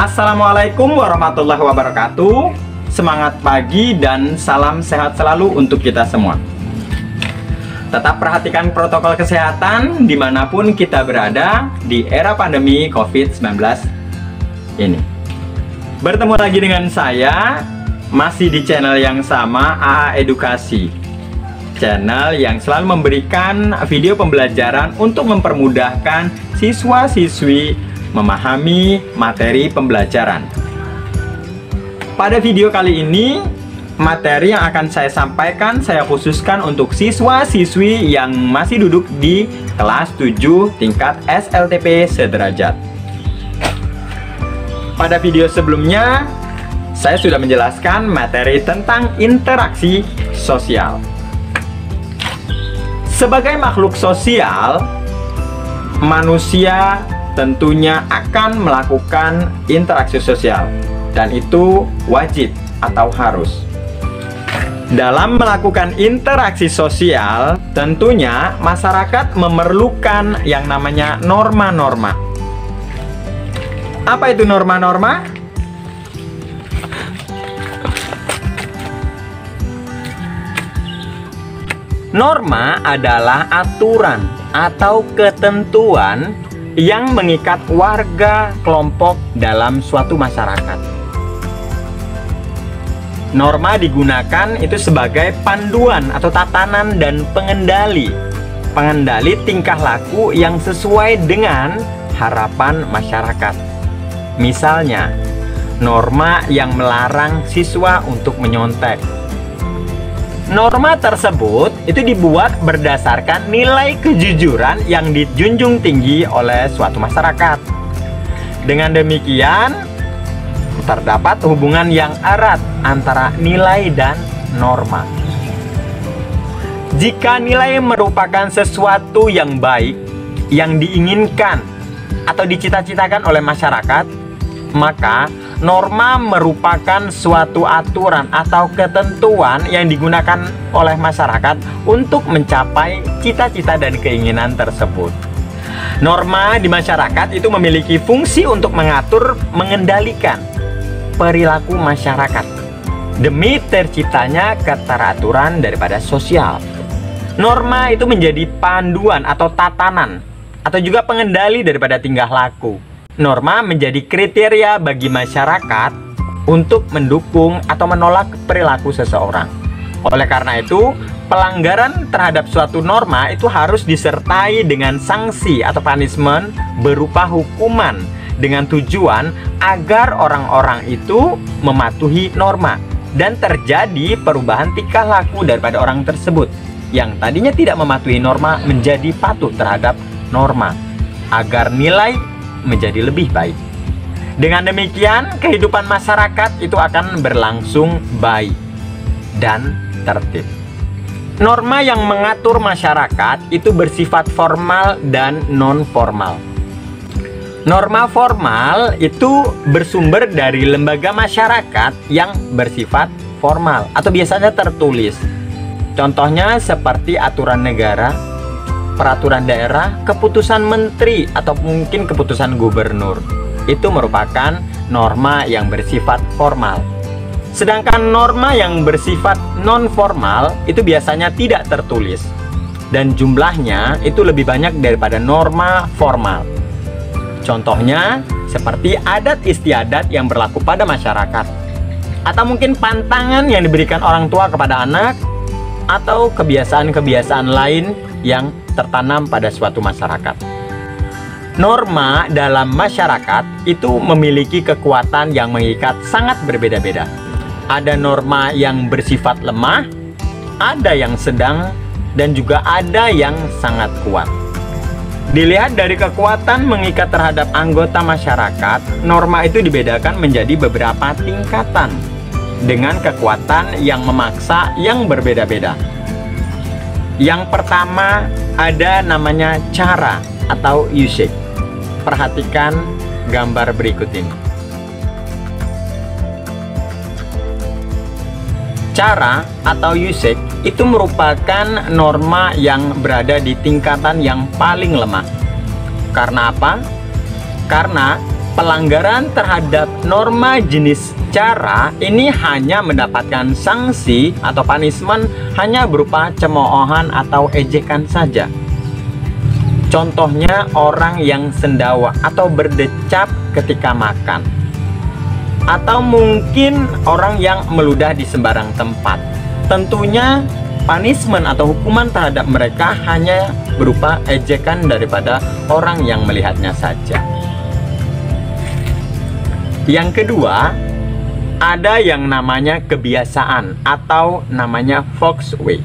Assalamualaikum warahmatullahi wabarakatuh. Semangat pagi dan salam sehat selalu untuk kita semua. Tetap perhatikan protokol kesehatan dimanapun kita berada di era pandemi COVID-19 ini. Bertemu lagi dengan saya, masih di channel yang sama, AA Edukasi. Channel yang selalu memberikan video pembelajaran untuk mempermudahkan siswa-siswi memahami materi pembelajaran. Pada video kali ini, materi yang akan saya sampaikan saya khususkan untuk siswa-siswi yang masih duduk di kelas 7 tingkat SLTP sederajat. Pada video sebelumnya, saya sudah menjelaskan materi tentang interaksi sosial. Sebagai makhluk sosial, manusia tentunya akan melakukan interaksi sosial. Dan itu wajib atau harus. Dalam melakukan interaksi sosial, tentunya masyarakat memerlukan yang namanya norma-norma. Apa itu norma-norma? Norma adalah aturan atau ketentuan yang mengikat warga kelompok dalam suatu masyarakat. Norma digunakan itu sebagai panduan atau tatanan dan pengendali tingkah laku yang sesuai dengan harapan masyarakat. Misalnya, norma yang melarang siswa untuk menyontek. Norma tersebut itu dibuat berdasarkan nilai kejujuran yang dijunjung tinggi oleh suatu masyarakat. Dengan demikian, terdapat hubungan yang erat antara nilai dan norma. Jika nilai merupakan sesuatu yang baik, yang diinginkan atau dicita-citakan oleh masyarakat, maka norma merupakan suatu aturan atau ketentuan yang digunakan oleh masyarakat untuk mencapai cita-cita dan keinginan tersebut. Norma di masyarakat itu memiliki fungsi untuk mengatur, mengendalikan perilaku masyarakat demi terciptanya keteraturan daripada sosial. Norma itu menjadi panduan atau tatanan atau juga pengendali daripada tingkah laku. Norma menjadi kriteria bagi masyarakat untuk mendukung atau menolak perilaku seseorang. Oleh karena itu, pelanggaran terhadap suatu norma itu harus disertai dengan sanksi atau punishment berupa hukuman dengan tujuan agar orang-orang itu mematuhi norma dan terjadi perubahan tingkah laku daripada orang tersebut yang tadinya tidak mematuhi norma menjadi patuh terhadap norma agar nilai menjadi lebih baik. Dengan demikian, kehidupan masyarakat itu akan berlangsung baik dan tertib. Norma yang mengatur masyarakat itu bersifat formal dan non-formal. Norma formal itu bersumber dari lembaga masyarakat yang bersifat formal atau biasanya tertulis. Contohnya seperti aturan negara, peraturan daerah, keputusan menteri, atau mungkin keputusan gubernur. Itu merupakan norma yang bersifat formal. Sedangkan norma yang bersifat non-formal itu biasanya tidak tertulis. Dan jumlahnya itu lebih banyak daripada norma formal. Contohnya seperti adat istiadat yang berlaku pada masyarakat, atau mungkin pantangan yang diberikan orang tua kepada anak, atau kebiasaan-kebiasaan lain yang tertanam pada suatu masyarakat. Norma dalam masyarakat itu memiliki kekuatan yang mengikat sangat berbeda-beda. Ada norma yang bersifat lemah, ada yang sedang, dan juga ada yang sangat kuat. Dilihat dari kekuatan mengikat terhadap anggota masyarakat, norma itu dibedakan menjadi beberapa tingkatan dengan kekuatan yang memaksa yang berbeda-beda. Yang pertama ada namanya cara atau usage. Perhatikan gambar berikut ini. Cara atau usage itu merupakan norma yang berada di tingkatan yang paling lemah. Karena apa? Karena pelanggaran terhadap norma jenis cara ini hanya mendapatkan sanksi atau punishment hanya berupa cemoohan atau ejekan saja. Contohnya orang yang sendawa atau berdecap ketika makan, atau mungkin orang yang meludah di sembarang tempat. Tentunya punishment atau hukuman terhadap mereka hanya berupa ejekan daripada orang yang melihatnya saja. Yang kedua, ada yang namanya kebiasaan atau namanya Volkswagen.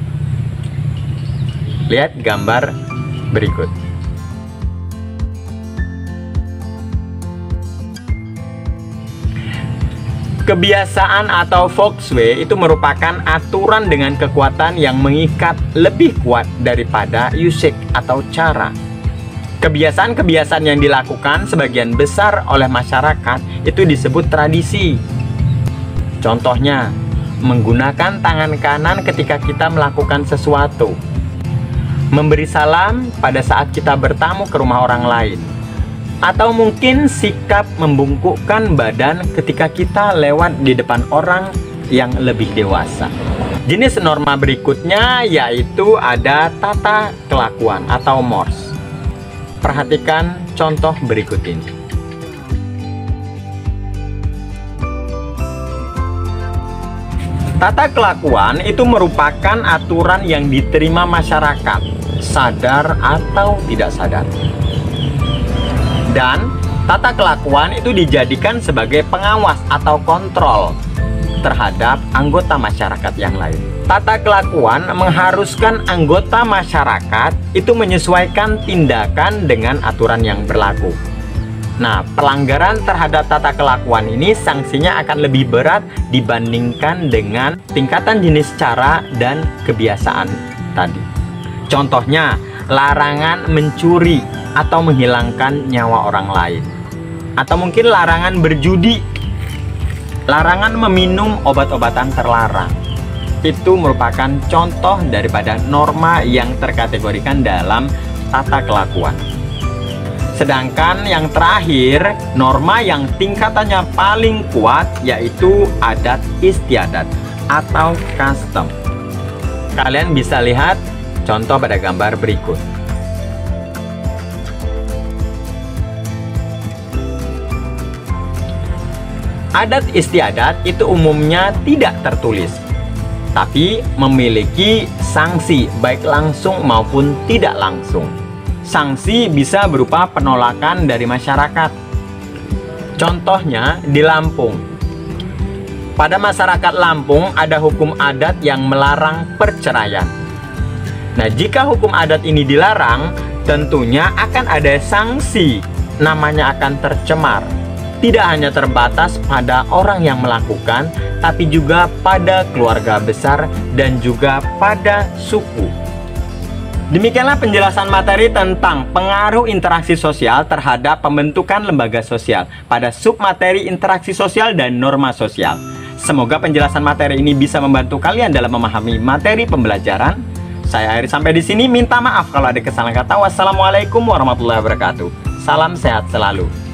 Lihat gambar berikut. Kebiasaan atau Volkswagen itu merupakan aturan dengan kekuatan yang mengikat lebih kuat daripada usage atau cara. Kebiasaan-kebiasaan yang dilakukan sebagian besar oleh masyarakat itu disebut tradisi. Contohnya, menggunakan tangan kanan ketika kita melakukan sesuatu, memberi salam pada saat kita bertamu ke rumah orang lain, atau mungkin sikap membungkukkan badan ketika kita lewat di depan orang yang lebih dewasa. Jenis norma berikutnya yaitu ada tata kelakuan atau mores. Perhatikan contoh berikut ini. Tata kelakuan itu merupakan aturan yang diterima masyarakat, sadar atau tidak sadar. Dan tata kelakuan itu dijadikan sebagai pengawas atau kontrol terhadap anggota masyarakat yang lain. Tata kelakuan mengharuskan anggota masyarakat itu menyesuaikan tindakan dengan aturan yang berlaku. Nah, pelanggaran terhadap tata kelakuan ini sanksinya akan lebih berat dibandingkan dengan tingkatan jenis cara dan kebiasaan tadi. Contohnya, larangan mencuri atau menghilangkan nyawa orang lain, atau mungkin larangan berjudi, larangan meminum obat-obatan terlarang. Itu merupakan contoh daripada norma yang terkategorikan dalam tata kelakuan. Sedangkan yang terakhir, norma yang tingkatannya paling kuat yaitu adat istiadat atau custom. Kalian bisa lihat contoh pada gambar berikut. Adat istiadat itu umumnya tidak tertulis, tapi memiliki sanksi baik langsung maupun tidak langsung. Sanksi bisa berupa penolakan dari masyarakat. Contohnya di Lampung. Pada masyarakat Lampung ada hukum adat yang melarang perceraian. Nah, jika hukum adat ini dilarang, tentunya akan ada sanksi, namanya akan tercemar. Tidak hanya terbatas pada orang yang melakukan, tapi juga pada keluarga besar dan juga pada suku. Demikianlah penjelasan materi tentang pengaruh interaksi sosial terhadap pembentukan lembaga sosial pada submateri interaksi sosial dan norma sosial. Semoga penjelasan materi ini bisa membantu kalian dalam memahami materi pembelajaran. Saya akhiri sampai di sini. Minta maaf kalau ada kesalahan kata. Wassalamualaikum warahmatullahi wabarakatuh. Salam sehat selalu.